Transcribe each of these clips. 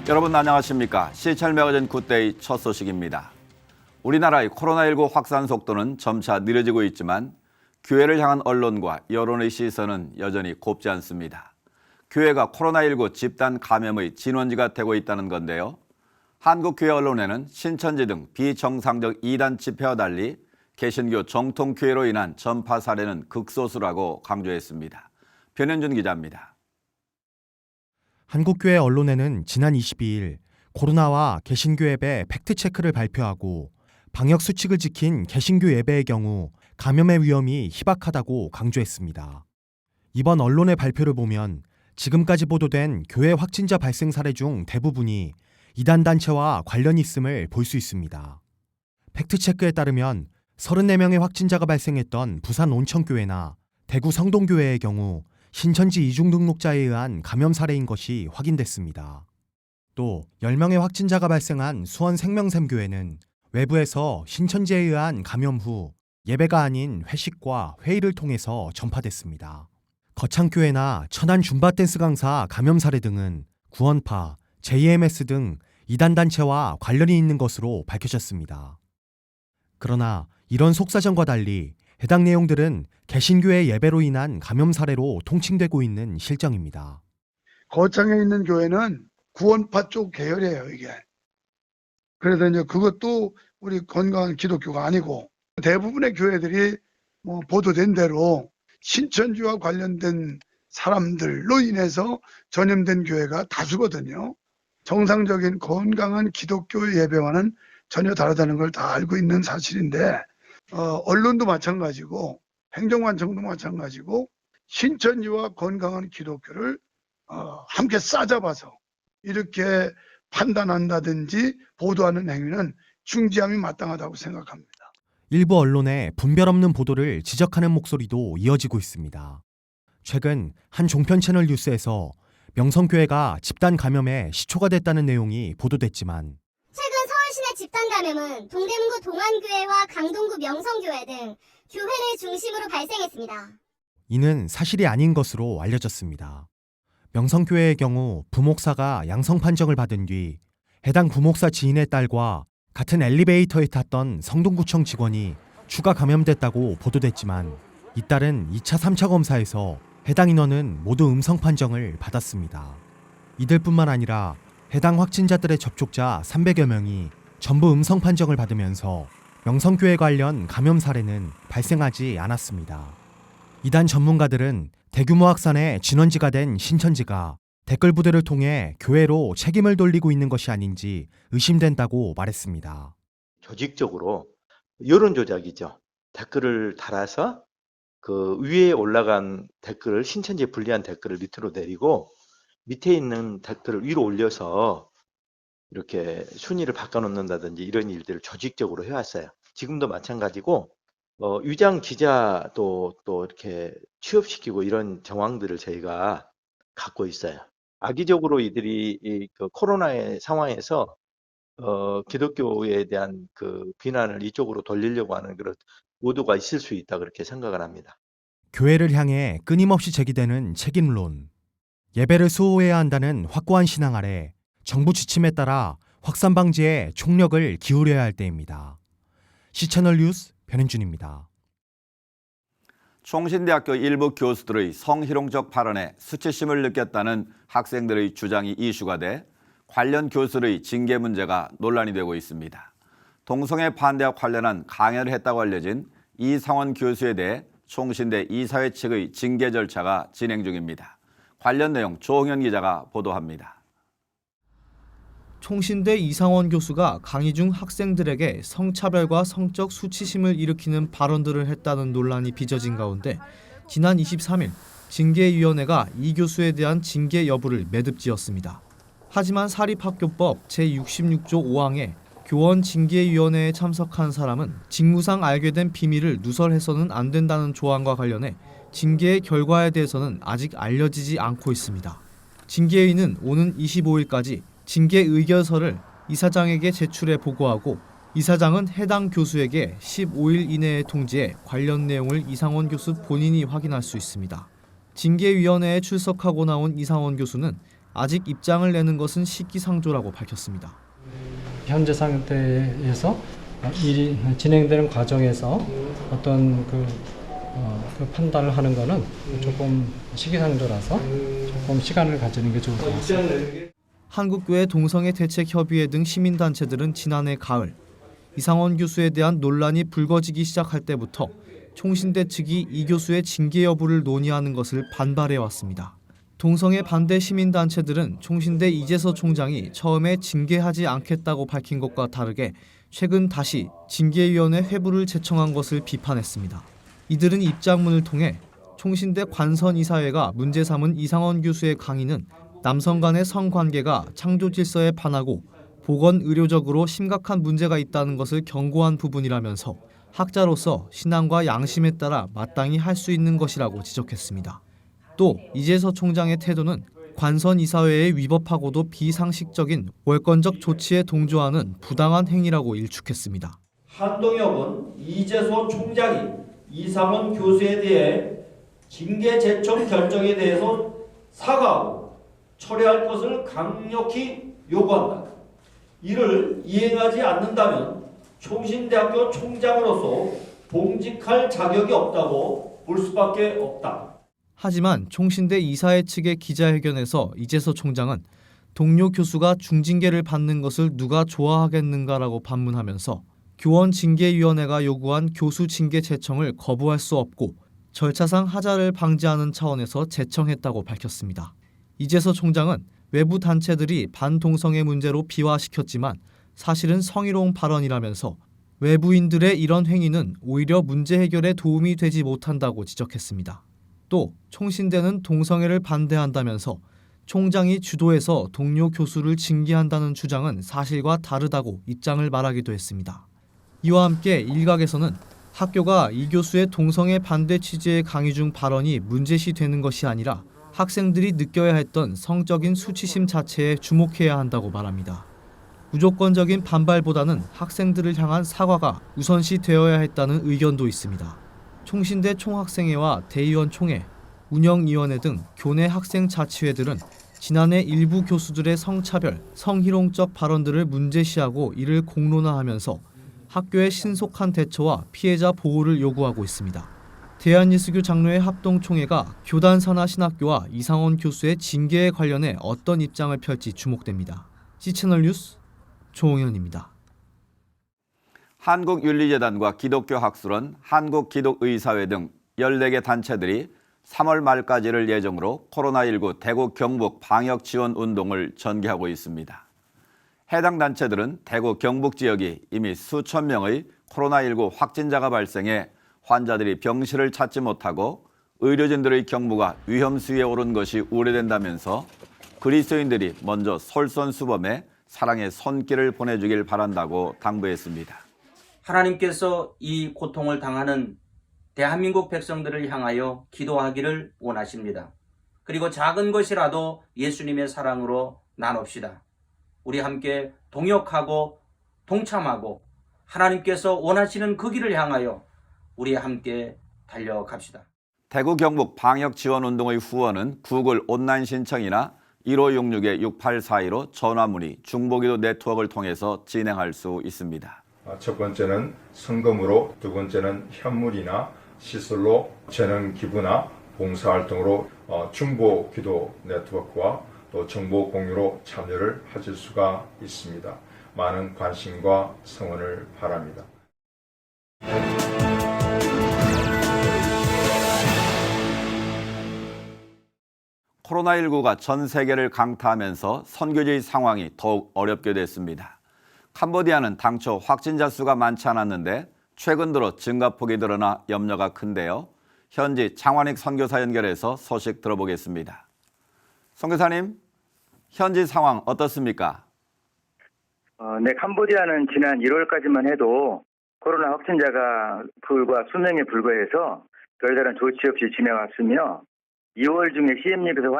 여러분 안녕하십니까? 시찰 매거진 굿데이 첫 소식입니다. 우리나라의 코로나19 확산 속도는 점차 느려지고 있지만 교회를 향한 언론과 여론의 시선은 여전히 곱지 않습니다. 교회가 코로나19 집단 감염의 진원지가 되고 있다는 건데요. 한국교회 언론에는 신천지 등 비정상적 이단 집회와 달리 개신교 정통교회로 인한 전파 사례는 극소수라고 강조했습니다. 변현준 기자입니다. 한국교회 언론에는 지난 22일 코로나와 개신교 예배 팩트체크를 발표하고 방역수칙을 지킨 개신교 예배의 경우 감염의 위험이 희박하다고 강조했습니다. 이번 언론의 발표를 보면 지금까지 보도된 교회 확진자 발생 사례 중 대부분이 이단단체와 관련이 있음을 볼 수 있습니다. 팩트체크에 따르면 34명의 확진자가 발생했던 부산 온천교회나 대구 성동교회의 경우 신천지 이중 등록자에 의한 감염 사례인 것이 확인됐습니다. 또 10명의 확진자가 발생한 수원 생명샘교회는 외부에서 신천지에 의한 감염 후 예배가 아닌 회식과 회의를 통해서 전파됐습니다. 거창교회나 천안 줌바댄스 강사 감염 사례 등은 구원파, JMS 등 이단단체와 관련이 있는 것으로 밝혀졌습니다. 그러나 이런 속사정과 달리 해당 내용들은 개신교의 예배로 인한 감염 사례로 통칭되고 있는 실정입니다. 거창에 있는 교회는 구원파 쪽 계열이에요, 이게. 그래서 이제 그것도 우리 건강한 기독교가 아니고 대부분의 교회들이 보도된 대로 신천지와 관련된 사람들로 인해서 전염된 교회가 다수거든요. 정상적인 건강한 기독교 예배와는 전혀 다르다는 걸 다 알고 있는 사실인데 언론도 마찬가지고 행정관청도 마찬가지고 신천지와 건강한 기독교를 함께 싸잡아서 이렇게 판단한다든지 보도하는 행위는 중지함이 마땅하다고 생각합니다. 일부 언론의 분별 없는 보도를 지적하는 목소리도 이어지고 있습니다. 최근 한 종편 채널 뉴스에서 명성교회가 집단 감염에 시초가 됐다는 내용이 보도됐지만 최근 서울시내 집단 감염은 동대문구 동안교회와 강동구 명성교회 등 교회를 중심으로 발생했습니다. 이는 사실이 아닌 것으로 알려졌습니다. 명성교회의 경우 부목사가 양성 판정을 받은 뒤 해당 부목사 지인의 딸과 같은 엘리베이터에 탔던 성동구청 직원이 추가 감염됐다고 보도됐지만 이 딸은 2차, 3차 검사에서 해당 인원은 모두 음성 판정을 받았습니다. 이들뿐만 아니라 해당 확진자들의 접촉자 300여 명이 전부 음성 판정을 받으면서 명성교회 관련 감염 사례는 발생하지 않았습니다. 이단 전문가들은 대규모 확산의 진원지가 된 신천지가 댓글 부대를 통해 교회로 책임을 돌리고 있는 것이 아닌지 의심된다고 말했습니다. 조직적으로 여론 조작이죠. 댓글을 달아서 그 위에 올라간 댓글을 신천지에 불리한 댓글을 밑으로 내리고 밑에 있는 댓글을 위로 올려서 이렇게 순위를 바꿔놓는다든지 이런 일들을 조직적으로 해왔어요. 지금도 마찬가지고 위장 기자도 또 이렇게 취업시키고 이런 정황들을 저희가 갖고 있어요. 악의적으로 이들이 그 코로나의 상황에서 기독교에 대한 그 비난을 이쪽으로 돌리려고 하는 그런 의도가 있을 수 있다 그렇게 생각을 합니다. 교회를 향해 끊임없이 제기되는 책임론, 예배를 수호해야 한다는 확고한 신앙 아래 정부 지침에 따라 확산 방지에 총력을 기울여야 할 때입니다. 시채널 뉴스 변현준입니다. 총신대학교 일부 교수들의 성희롱적 발언에 수치심을 느꼈다는 학생들의 주장이 이슈가 돼 관련 교수의 징계 문제가 논란이 되고 있습니다. 동성애 반대와 관련한 강연을 했다고 알려진 이상원 교수에 대해 총신대 이사회 측의 징계 절차가 진행 중입니다. 관련 내용 조홍현 기자가 보도합니다. 총신대 이상원 교수가 강의 중 학생들에게 성차별과 성적 수치심을 일으키는 발언들을 했다는 논란이 빚어진 가운데 지난 23일 징계위원회가 이 교수에 대한 징계 여부를 매듭지었습니다. 하지만 사립학교법 제66조 5항에 교원 징계위원회에 참석한 사람은 직무상 알게 된 비밀을 누설해서는 안 된다는 조항과 관련해 징계의 결과에 대해서는 아직 알려지지 않고 있습니다. 징계위는 오는 25일까지 징계 의결서를 이사장에게 제출해 보고하고 이사장은 해당 교수에게 15일 이내에 통지해 관련 내용을 이상원 교수 본인이 확인할 수 있습니다. 징계위원회에 출석하고 나온 이상원 교수는 아직 입장을 내는 것은 시기상조라고 밝혔습니다. 현재 상태에서 일이 진행되는 과정에서 어떤 그 판단을 하는 거는 조금 시기상조라서 조금 시간을 가지는 게 좋을 것 같습니다. 한국교회 동성애대책협의회 등 시민단체들은 지난해 가을 이상원 교수에 대한 논란이 불거지기 시작할 때부터 총신대 측이 이 교수의 징계 여부를 논의하는 것을 반발해왔습니다. 동성애 반대 시민단체들은 총신대 이재서 총장이 처음에 징계하지 않겠다고 밝힌 것과 다르게 최근 다시 징계위원회 회부를 제청한 것을 비판했습니다. 이들은 입장문을 통해 총신대 관선이사회가 문제 삼은 이상원 교수의 강의는 남성 간의 성관계가 창조 질서에 반하고 보건의료적으로 심각한 문제가 있다는 것을 경고한 부분이라면서 학자로서 신앙과 양심에 따라 마땅히 할 수 있는 것이라고 지적했습니다. 또 이재서 총장의 태도는 관선이사회에 위법하고도 비상식적인 월권적 조치에 동조하는 부당한 행위라고 일축했습니다. 한동혁은 이재소 총장이 이상원 교수에 대해 징계 제청 결정에 대해서 사과하고 철회할 것을 강력히 요구한다. 이를 이행하지 않는다면 총신대학교 총장으로서 봉직할 자격이 없다고 볼 수밖에 없다. 하지만 총신대 이사회 측의 기자회견에서 이재서 총장은 동료 교수가 중징계를 받는 것을 누가 좋아하겠는가라고 반문하면서 교원징계위원회가 요구한 교수 징계 제청을 거부할 수 없고 절차상 하자를 방지하는 차원에서 제청했다고 밝혔습니다. 이재서 총장은 외부 단체들이 반동성애 문제로 비화시켰지만 사실은 성희롱 발언이라면서 외부인들의 이런 행위는 오히려 문제 해결에 도움이 되지 못한다고 지적했습니다. 또 총신대는 동성애를 반대한다면서 총장이 주도해서 동료 교수를 징계한다는 주장은 사실과 다르다고 입장을 말하기도 했습니다. 이와 함께 일각에서는 학교가 이 교수의 동성애 반대 취지의 강의 중 발언이 문제시되는 것이 아니라 학생들이 느껴야 했던 성적인 수치심 자체에 주목해야 한다고 말합니다. 무조건적인 반발보다는 학생들을 향한 사과가 우선시 되어야 했다는 의견도 있습니다. 총신대 총학생회와 대의원 총회, 운영위원회 등 교내 학생자치회들은 지난해 일부 교수들의 성차별, 성희롱적 발언들을 문제시하고 이를 공론화하면서 학교의 신속한 대처와 피해자 보호를 요구하고 있습니다. 대한예수교 장로회 합동총회가 교단 산하 신학교와 이상원 교수의 징계에 관련해 어떤 입장을 펼지 주목됩니다. C채널 뉴스 조홍현입니다. 한국윤리재단과 기독교학술원, 한국기독의사회 등 14개 단체들이 3월 말까지를 예정으로 코로나19 대구 경북 방역 지원 운동을 전개하고 있습니다. 해당 단체들은 대구 경북 지역이 이미 수천 명의 코로나19 확진자가 발생해 환자들이 병실을 찾지 못하고 의료진들의 경무가 위험 수위에 오른 것이 우려된다면서 그리스도인들이 먼저 솔선수범해 사랑의 손길을 보내주길 바란다고 당부했습니다. 하나님께서 이 고통을 당하는 대한민국 백성들을 향하여 기도하기를 원하십니다. 그리고 작은 것이라도 예수님의 사랑으로 나눕시다. 우리 함께 동역하고 동참하고 하나님께서 원하시는 그 길을 향하여 우리 함께 달려갑시다. 대구 경북 방역지원운동의 후원은 구글 온라인 신청이나 1566-6842로 전화문의, 중보기도 네트워크를 통해서 진행할 수 있습니다. 첫 번째는 성금으로, 두 번째는 현물이나 시설로, 재능 기부나 봉사활동으로 중보기도 네트워크와 또 정보 공유로 참여를 하실 수가 있습니다. 많은 관심과 성원을 바랍니다. 코로나19가 전 세계를 강타하면서 선교지의 상황이 더욱 어렵게 됐습니다. 캄보디아는 당초 확진자 수가 많지 않았는데 최근 들어 증가폭이 드러나 염려가 큰데요. 현지 장완익 선교사 연결해서 소식 들어보겠습니다. 선교사님, 현지 상황 어떻습니까? 네, 캄보디아는 지난 1월까지만 해도 코로나 확진자가 불과 수명에 불과해서 별다른 조치 없이 지내왔으며 2월 중에 시엠립에서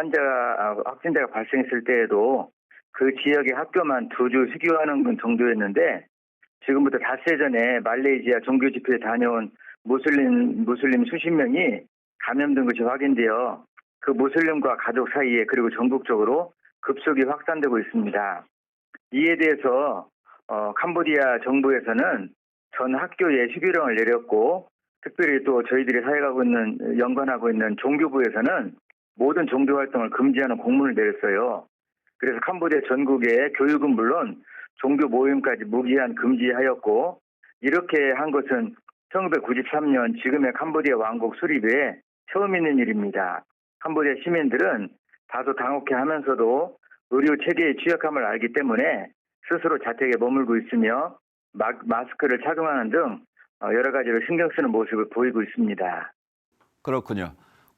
확진자가 발생했을 때에도 그 지역의 학교만 2주 휴교하는 정도였는데 지금부터 닷새 전에 말레이시아 종교 집회에 다녀온 무슬림 수십 명이 감염된 것이 확인되어 그 무슬림과 가족 사이에 그리고 전국적으로 급속히 확산되고 있습니다. 이에 대해서 캄보디아 정부에서는 전 학교에 휴교령을 내렸고, 특별히 또 저희들이 연관하고 있는 종교부에서는 모든 종교 활동을 금지하는 공문을 내렸어요. 그래서 캄보디아 전국의 교육은 물론 종교 모임까지 무기한 금지하였고, 이렇게 한 것은 1993년 지금의 캄보디아 왕국 수립에 처음 있는 일입니다. 캄보디아 시민들은 다소 당혹해하면서도 의료 체계의 취약함을 알기 때문에 스스로 자택에 머물고 있으며 마스크를 착용하는 등 여러 가지로 신경 쓰는 모습을 보이고 있습니다. 그렇군요.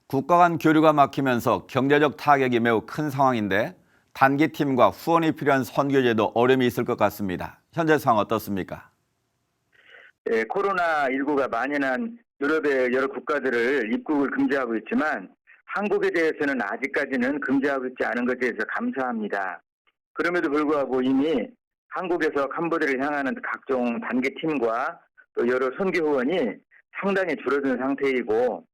국가 간 교류가 막히면서 경제적 타격이 매우 큰 상황인데 단기팀과 후원이 필요한 선교제도 어려움이 있을 것 같습니다. 현재 상황 어떻습니까? 네, 코로나19가 만연한 유럽의 여러 국가들을 입국을 금지하고 있지만 한국에 대해서는 아직까지는 금지하고 있지 않은 것에 대해서 감사합니다. 그럼에도 불구하고 이미 한국에서 캄보디아를 향하는 각종 단계팀과 또 여러 선교 후원이 상당히 줄어든 상태이고,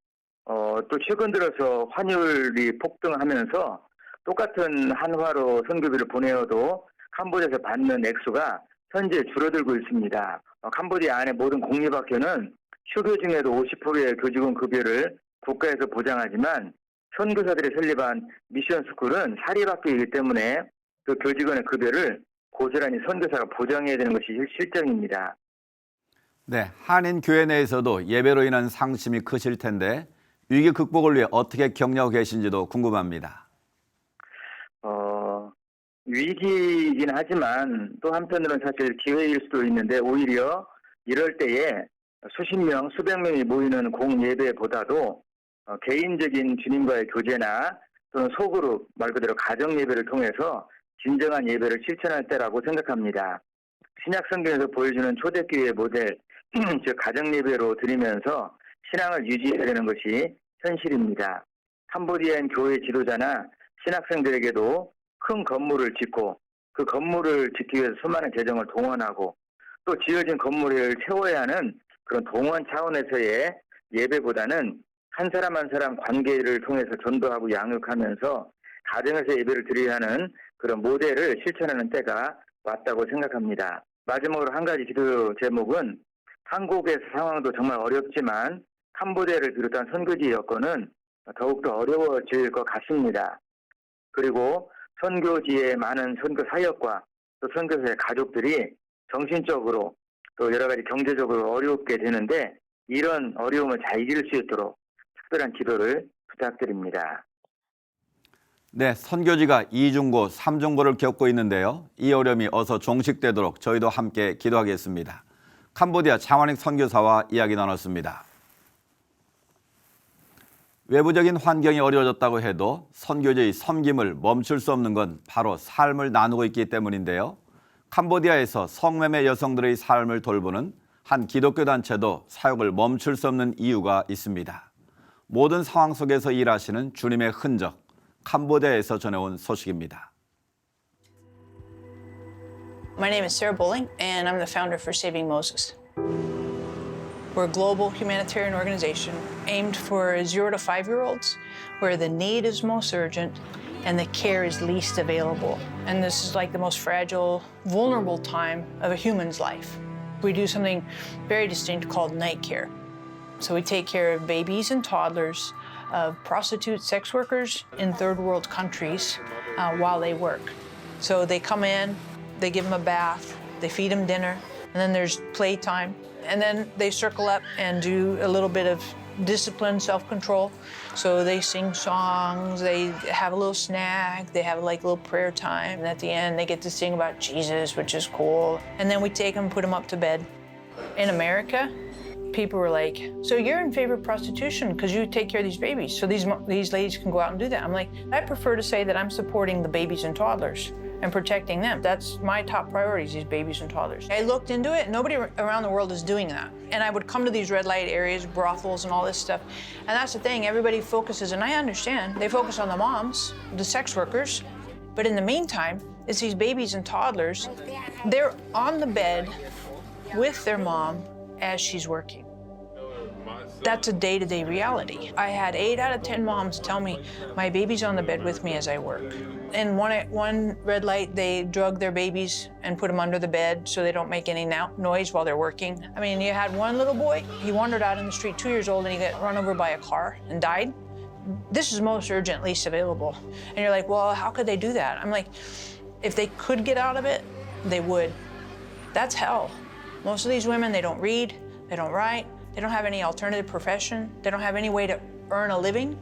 또 최근 들어서 환율이 폭등하면서 똑같은 한화로 선교비를 보내어도 캄보디아에서 받는 액수가 현재 줄어들고 있습니다. 캄보디아 안의 모든 공립학교는 휴교 중에도 50%의 교직원 급여를 국가에서 보장하지만 선교사들이 설립한 미션 스쿨은 사립학교이기 때문에 그 교직원의 급여를 고스란히 선교사가 보장해야 되는 것이 실정입니다. 네, 한인 교회 내에서도 예배로 인한 상심이 크실 텐데 위기 극복을 위해 어떻게 격려하고 계신지도 궁금합니다. 위기이긴 하지만 또 한편으로는 사실 기회일 수도 있는데, 오히려 이럴 때에 수십 명, 수백 명이 모이는 공예배보다도 개인적인 주님과의 교제나 또는 소그룹, 말 그대로 가정 예배를 통해서 진정한 예배를 실천할 때라고 생각합니다. 신약 성경에서 보여주는 초대교회 모델, 즉 가정 예배로 드리면서 신앙을 유지해야 되는 것이 현실입니다. 캄보디아인 교회 지도자나 신학생들에게도 큰 건물을 짓고 그 건물을 짓기 위해서 수많은 재정을 동원하고 또 지어진 건물을 채워야 하는 그런 동원 차원에서의 예배보다는 한 사람 한 사람 관계를 통해서 전도하고 양육하면서 가정에서 예배를 드려야 하는 그런 모델을 실천하는 때가 왔다고 생각합니다. 마지막으로 한 가지 기도 제목은, 한국의 상황도 정말 어렵지만 캄보디아를 비롯한 선교지 여건은 더욱더 어려워질 것 같습니다. 그리고 선교지의 많은 선교 사역과 또 선교사의 가족들이 정신적으로 또 여러 가지 경제적으로 어렵게 되는데, 이런 어려움을 잘 이길 수 있도록 특별한 기도를 부탁드립니다. 네, 선교지가 2중고, 3중고를 겪고 있는데요. 이 어려움이 어서 종식되도록 저희도 함께 기도하겠습니다. 캄보디아 장완익 선교사와 이야기 나눴습니다. 외부적인 환경이 어려워졌다고 해도 선교제의 섬김을 멈출 수 없는 건 바로 삶을 나누고 있기 때문인데요. 캄보디아에서 성매매 여성들의 삶을 돌보는 한 기독교 단체도 사역을 멈출 수 없는 이유가 있습니다. 모든 상황 속에서 일하시는 주님의 흔적, 캄보디아에서 전해온 소식입니다. My name is Sarah Bowling, and I'm the founder for Saving Moses. We're a global humanitarian organization aimed for 0 to 5-year-olds, where the need is most urgent and the care is least available. And this is like the most fragile, vulnerable time of a human's life. We do something very distinct called night care. So we take care of babies and toddlers, of prostitute sex workers in third world countries while they work. So they come in, they give them a bath, they feed them dinner, and then there's playtime. And then they circle up and do a little bit of discipline, self-control. So they sing songs, they have a little snack, they have like a little prayer time. And at the end, they get to sing about Jesus, which is cool. And then we take them, put them up to bed. In America, people were like, so you're in favor of prostitution because you take care of these babies, so these ladies can go out and do that. I'm like, I prefer to say that I'm supporting the babies and toddlers and protecting them. That's my top priorities, these babies and toddlers. I looked into it, nobody around the world is doing that. And I would come to these red light areas, brothels and all this stuff. And that's the thing, everybody focuses, and I understand, they focus on the moms, the sex workers. But in the meantime, it's these babies and toddlers. They're on the bed with their mom as she's working. That's a day-to-day reality. I had 8 out of 10 moms tell me, my baby's on the bed with me as I work. In one red light, they drug their babies and put them under the bed so they don't make any noise while they're working. I mean, you had one little boy, he wandered out in the street, 2 years old, and he got run over by a car and died. This is most urgent, least available. And you're like, well, how could they do that? I'm like, if they could get out of it, they would. That's hell. Most of these women, they don't read, they don't write, they don't have any alternative profession, they don't have any way to earn a living.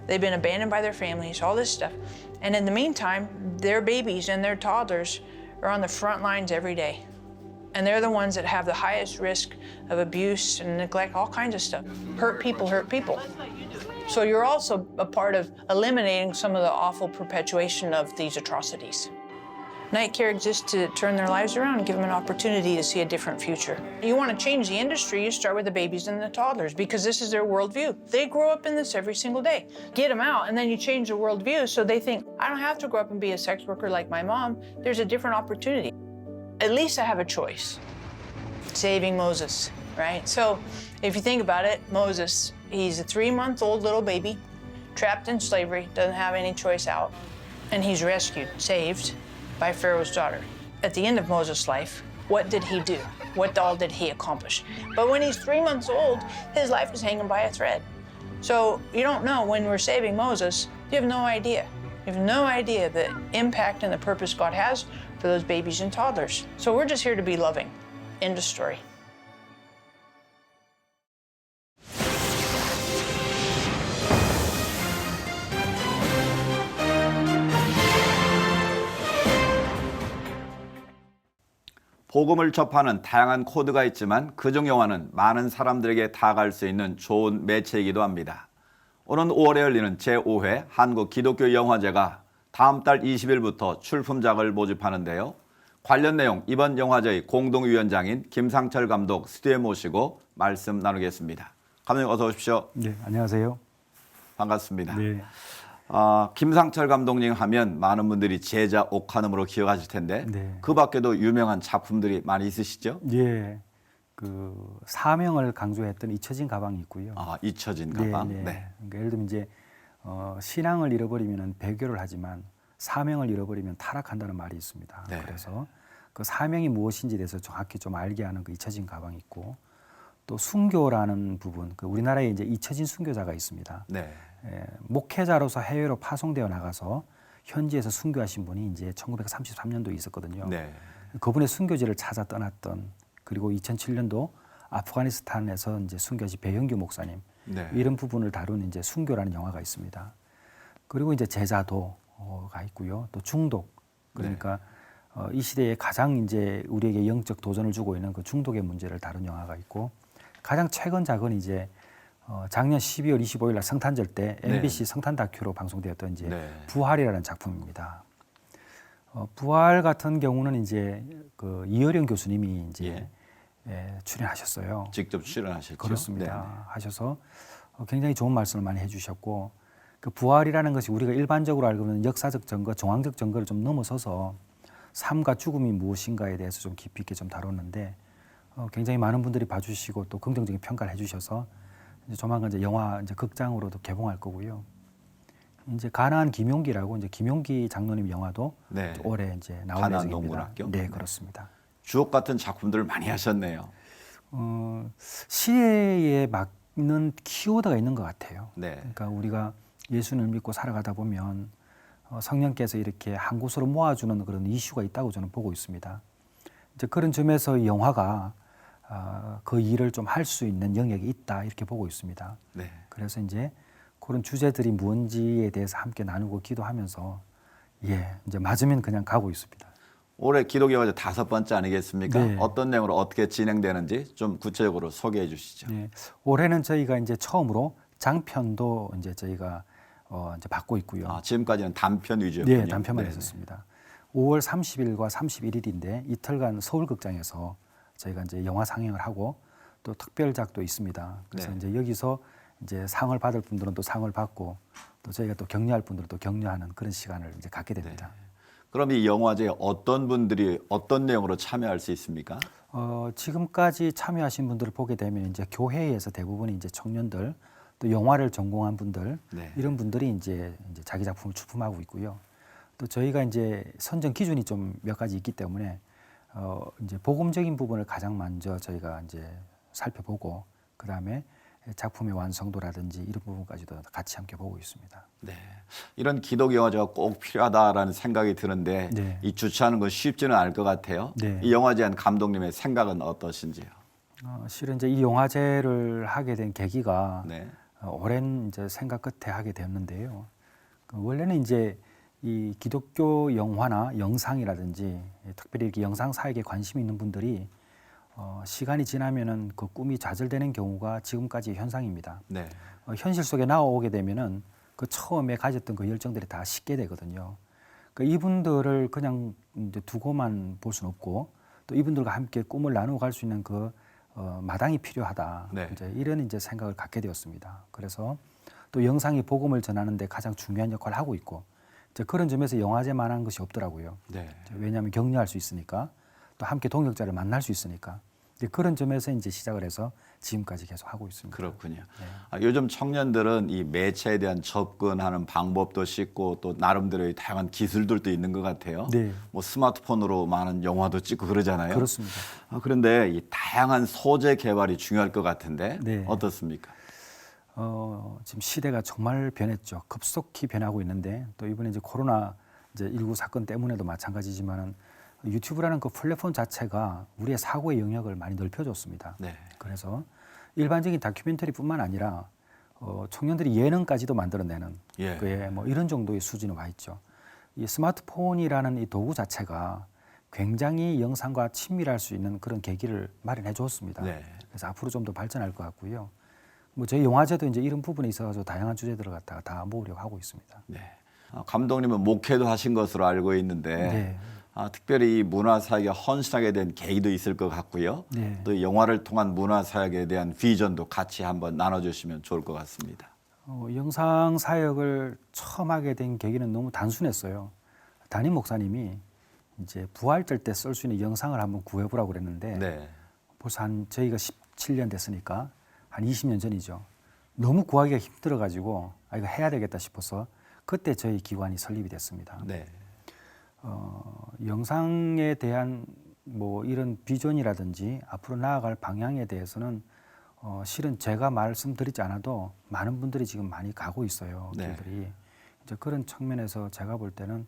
They've been abandoned by their families, all this stuff. And in the meantime, their babies and their toddlers are on the front lines every day. And they're the ones that have the highest risk of abuse and neglect, all kinds of stuff. Hurt people hurt people. So you're also a part of eliminating some of the awful perpetuation of these atrocities. Night Care exists to turn their lives around and give them an opportunity to see a different future. You want to change the industry, you start with the babies and the toddlers because this is their worldview. They grow up in this every single day. Get them out and then you change the worldview so they think, I don't have to grow up and be a sex worker like my mom. There's a different opportunity. At least I have a choice. Saving Moses, right? So if you think about it, Moses, he's a 3-month-old little baby, trapped in slavery, doesn't have any choice out, and he's rescued, saved by Pharaoh's daughter. At the end of Moses' life, what did he do? What all did he accomplish? But when he's 3 months old, his life is hanging by a thread. So you don't know when we're saving Moses, you have no idea. You have no idea the impact and the purpose God has for those babies and toddlers. So we're just here to be loving. End of story. 복음을 접하는 다양한 코드가 있지만 그중 영화는 많은 사람들에게 다가갈 수 있는 좋은 매체이기도 합니다. 오는 5월에 열리는 제5회 한국기독교영화제가 다음 달 20일부터 출품작을 모집하는데요. 관련 내용 이번 영화제의 공동위원장인 김상철 감독 스튜디오에 모시고 말씀 나누겠습니다. 감독님 어서 오십시오. 네, 안녕하세요. 반갑습니다. 네. 김상철 감독님 하면 많은 분들이 제자 옥한음으로 기억하실 텐데 네. 그 밖에도 유명한 작품들이 많이 있으시죠? 예, 그 사명을 강조했던 잊혀진 가방이 있고요. 아, 잊혀진 가방. 네, 네. 네. 그러니까 예를 들면 이제 신앙을 잃어버리면 배교를 하지만 사명을 잃어버리면 타락한다는 말이 있습니다. 네. 그래서 그 사명이 무엇인지에 대해서 정확히 좀 알게 하는 그 잊혀진 가방이 있고 또 순교라는 부분, 그 우리나라에 이제 잊혀진 순교자가 있습니다. 네. 목회자로서 해외로 파송되어 나가서 현지에서 순교하신 분이 이제 1933년도에 있었거든요. 네. 그분의 순교지를 찾아 떠났던 그리고 2007년도 아프가니스탄에서 이제 순교하신 배영규 목사님 네. 이런 부분을 다룬 이제 순교라는 영화가 있습니다. 그리고 이제 제자도가 있고요. 또 중독 그러니까 이 시대에 가장 이제 우리에게 영적 도전을 주고 있는 그 중독의 문제를 다룬 영화가 있고 가장 최근작은 이제 작년 12월 25일 날 성탄절 때 MBC 성탄 다큐로 방송되었던 이제 부활이라는 작품입니다. 부활 같은 경우는 이제 그 이어령 교수님이 이제 출연하셨어요. 직접 출연하셨죠. 그렇습니다. 하셔서 굉장히 좋은 말씀을 많이 해주셨고 그 부활이라는 것이 우리가 일반적으로 알고 있는 역사적 증거, 정황적 증거를 좀 넘어서서 삶과 죽음이 무엇인가에 대해서 좀 깊이 있게 좀 다뤘는데 굉장히 많은 분들이 봐주시고 또 긍정적인 평가를 해주셔서 이제 조만간 이제 영화 이제 극장으로도 개봉할 거고요. 이제 가나안 김용기라고 이제 김용기 장로님 영화도 올해 이제 나올 예정입니다. 네, 그렇습니다. 주옥 같은 작품들을 많이 하셨네요. 시대에 맞는 키워드가 있는 것 같아요. 네. 그러니까 우리가 예수님을 믿고 살아가다 보면 성령께서 이렇게 한 곳으로 모아주는 그런 이슈가 있다고 저는 보고 있습니다. 이제 그런 점에서 이 영화가 그 일을 좀 할 수 있는 영역이 있다 이렇게 보고 있습니다. 네. 그래서 이제 그런 주제들이 뭔지에 대해서 함께 나누고 기도하면서 이제 맞으면 그냥 가고 있습니다. 올해 기독영화제 5번째 아니겠습니까? 네. 어떤 내용으로 어떻게 진행되는지 좀 구체적으로 소개해 주시죠. 네. 올해는 저희가 이제 처음으로 장편도 이제 저희가 이제 받고 있고요. 지금까지는 단편 위주였군요. 네, 단편만 했었습니다. 5월 30일과 31일인데 이틀간 서울극장에서 저희가 이제 영화 상영을 하고 또 특별작도 있습니다. 그래서 이제 여기서 이제 상을 받을 분들은 또 상을 받고 또 저희가 또 격려할 분들은 또 격려하는 그런 시간을 이제 갖게 됩니다. 그럼 이 영화제에 어떤 분들이 어떤 내용으로 참여할 수 있습니까? 지금까지 참여하신 분들을 보게 되면 이제 교회에서 대부분이 이제 청년들, 또 영화를 전공한 분들, 네. 이런 분들이 이제 자기 작품을出품하고 있고요. 또 저희가 이제 선정 기준이 좀 몇 가지 있기 때문에 이제 복음적인 부분을 가장 먼저 저희가 이제 살펴보고, 그 다음에 작품의 완성도라든지 이런 부분까지도 같이 함께 보고 있습니다. 네. 이런 기독 영화제가 꼭 필요하다라는 생각이 드는데 네. 이 주최하는 건 쉽지는 않을 것 같아요. 네. 이 영화제에 대한 감독님의 생각은 어떠신지요? 실은 이제 이 영화제를 하게 된 계기가 네. 오랜 이제 생각 끝에 하게 되었는데요. 원래는 이제 이 기독교 영화나 영상이라든지 특별히 이렇게 영상 사역에 관심이 있는 분들이 시간이 지나면은 그 꿈이 좌절되는 경우가 지금까지 현상입니다. 네. 현실 속에 나오게 되면은 그 처음에 가졌던 그 열정들이 다 식게 되거든요. 이분들을 그냥 이제 두고만 볼 수는 없고, 또 이분들과 함께 꿈을 나누어 갈 수 있는 그 마당이 필요하다. 네. 이제 이런 이제 생각을 갖게 되었습니다. 그래서 또 영상이 복음을 전하는데 가장 중요한 역할을 하고 있고, 이제 그런 점에서 영화제만한 것이 없더라고요. 네. 왜냐하면 격려할 수 있으니까, 또 함께 동역자를 만날 수 있으니까. 이제 그런 점에서 이제 시작을 해서 지금까지 계속 하고 있습니다. 그렇군요. 네. 요즘 청년들은 이 매체에 대한 접근하는 방법도 쉽고 또 나름대로의 다양한 기술들도 있는 것 같아요. 네. 뭐 스마트폰으로 많은 영화도 찍고 그러잖아요. 그렇습니다. 그런데 이 다양한 소재 개발이 중요할 것 같은데 네. 어떻습니까? 지금 시대가 정말 변했죠. 급속히 변하고 있는데, 또 이번에 이제 코로나 이제 19 사건 때문에도 마찬가지지만은 유튜브라는 그 플랫폼 자체가 우리의 사고의 영역을 많이 넓혀줬습니다. 네. 그래서 일반적인 다큐멘터리뿐만 아니라 청년들이 예능까지도 만들어내는 예. 그에 뭐 이런 정도의 수준에 와 있죠. 이 스마트폰이라는 이 도구 자체가 굉장히 영상과 친밀할 수 있는 그런 계기를 마련해 줬습니다. 네. 그래서 앞으로 좀 더 발전할 것 같고요. 뭐 저희 영화제도 이제 이런 부분에 있어서 다양한 주제들을 갖다가 다 모으려고 하고 있습니다. 네. 감독님은 목회도 하신 것으로 알고 있는데 네. 특별히 이 문화사역에 헌신하게 된 계기도 있을 것 같고요. 네. 또 영화를 통한 문화사역에 대한 비전도 같이 한번 나눠주시면 좋을 것 같습니다. 영상 사역을 처음 하게 된 계기는 너무 단순했어요. 담임 목사님이 이제 부활절 때 쓸 수 있는 영상을 한번 구해보라고 그랬는데 네. 벌써 저희가 17년 됐으니까 한 20년 전이죠. 너무 구하기가 힘들어가지고 이거 해야 되겠다 싶어서 그때 저희 기관이 설립이 됐습니다. 네. 영상에 대한 뭐 이런 비전이라든지 앞으로 나아갈 방향에 대해서는 실은 제가 말씀드리지 않아도 많은 분들이 지금 많이 가고 있어요. 네. 길들이 이제 그런 측면에서 제가 볼 때는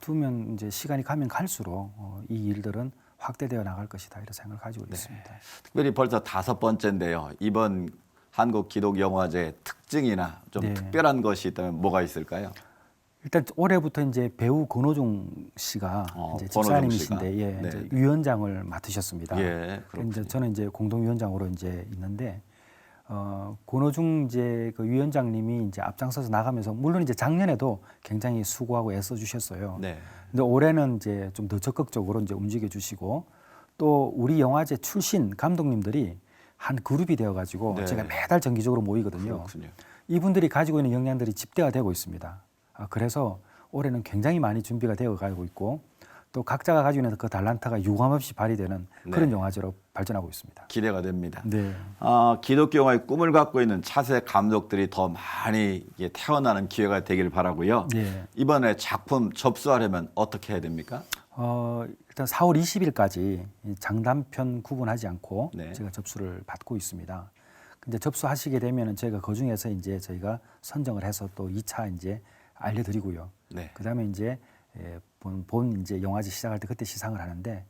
두면 이제 시간이 가면 갈수록 이 일들은 확대되어 나갈 것이다 이런 생각을 가지고 있습니다. 특별히 벌써 5번째인데요. 이번 한국 기독 영화제의 특징이나 좀 네. 특별한 것이 있다면 뭐가 있을까요? 일단 올해부터 이제 배우 권호중 씨가 이제 권호중 집사님이신데 씨가. 예, 네. 이제 위원장을 맡으셨습니다. 예, 그렇군요. 이제 저는 이제 공동위원장으로 이제 있는데 권호중 이제 그 위원장님이 이제 앞장서서 나가면서 물론 이제 작년에도 굉장히 수고하고 애써 주셨어요. 네. 근데 올해는 이제 좀 더 적극적으로 이제 움직여 주시고 또 우리 영화제 출신 감독님들이 한 그룹이 되어 가지고 네. 제가 매달 정기적으로 모이거든요. 그렇군요. 이분들이 가지고 있는 역량들이 집대화 되고 있습니다. 그래서 올해는 굉장히 많이 준비가 되어 가고 있고 또 각자가 가지고 있는 그 달란트가 유감없이 발휘되는 그런 네. 영화제로 발전하고 있습니다. 기대가 됩니다. 네. 기독교 영화의 꿈을 갖고 있는 차세 감독들이 더 많이 태어나는 기회가 되길 바라고요. 네. 이번에 작품 접수하려면 어떻게 해야 됩니까? 일단 4월 20일까지 장단편 구분하지 않고 네. 제가 접수를 받고 있습니다. 근데 접수하시게 되면은 저희가 그 중에서 이제 저희가 선정을 해서 또 2차 이제 알려드리고요. 네. 그다음에 이제 본 이제 영화제 시작할 때 그때 시상을 하는데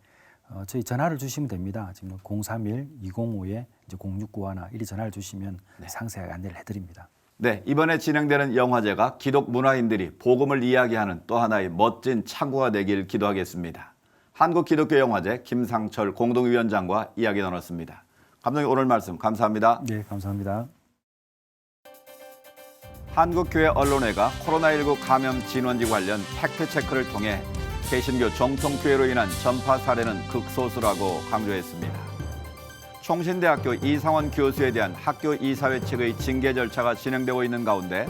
저희 전화를 주시면 됩니다. 지금 031-205에 이제 0691 이리 전화를 주시면 상세하게 안내를 해드립니다. 네, 이번에 진행되는 영화제가 기독 문화인들이 복음을 이야기하는 또 하나의 멋진 창구가 되길 기도하겠습니다. 한국 기독교 영화제 김상철 공동위원장과 이야기 나눴습니다. 감독님 오늘 말씀 감사합니다. 네, 감사합니다. 한국교회 언론회가 코로나19 감염 진원지 관련 팩트체크를 통해 개신교 정통교회로 인한 전파 사례는 극소수라고 강조했습니다. 총신대학교 이상원 교수에 대한 학교 이사회 측의 징계 절차가 진행되고 있는 가운데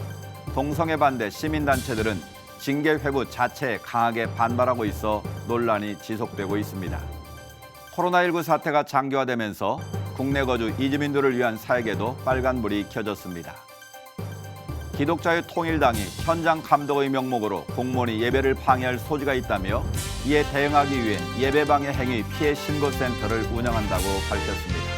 동성애 반대 시민단체들은 징계 회부 자체에 강하게 반발하고 있어 논란이 지속되고 있습니다. 코로나19 사태가 장기화되면서 국내 거주 이주민들을 위한 사역에도 빨간불이 켜졌습니다. 기독자의 통일당이 현장 감독의 명목으로 공무원이 예배를 방해할 소지가 있다며 이에 대응하기 위해 예배방해 행위 피해 신고센터를 운영한다고 밝혔습니다.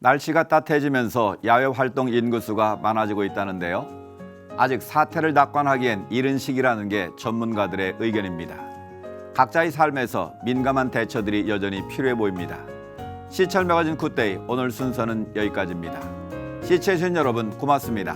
날씨가 따뜻해지면서 야외 활동 인구수가 많아지고 있다는데요. 아직 사태를 낙관하기엔 이른 시기라는 게 전문가들의 의견입니다. 각자의 삶에서 민감한 대처들이 여전히 필요해 보입니다. 시찰 매거진 굿데이 오늘 순서는 여기까지입니다. 시청해주신 여러분 고맙습니다.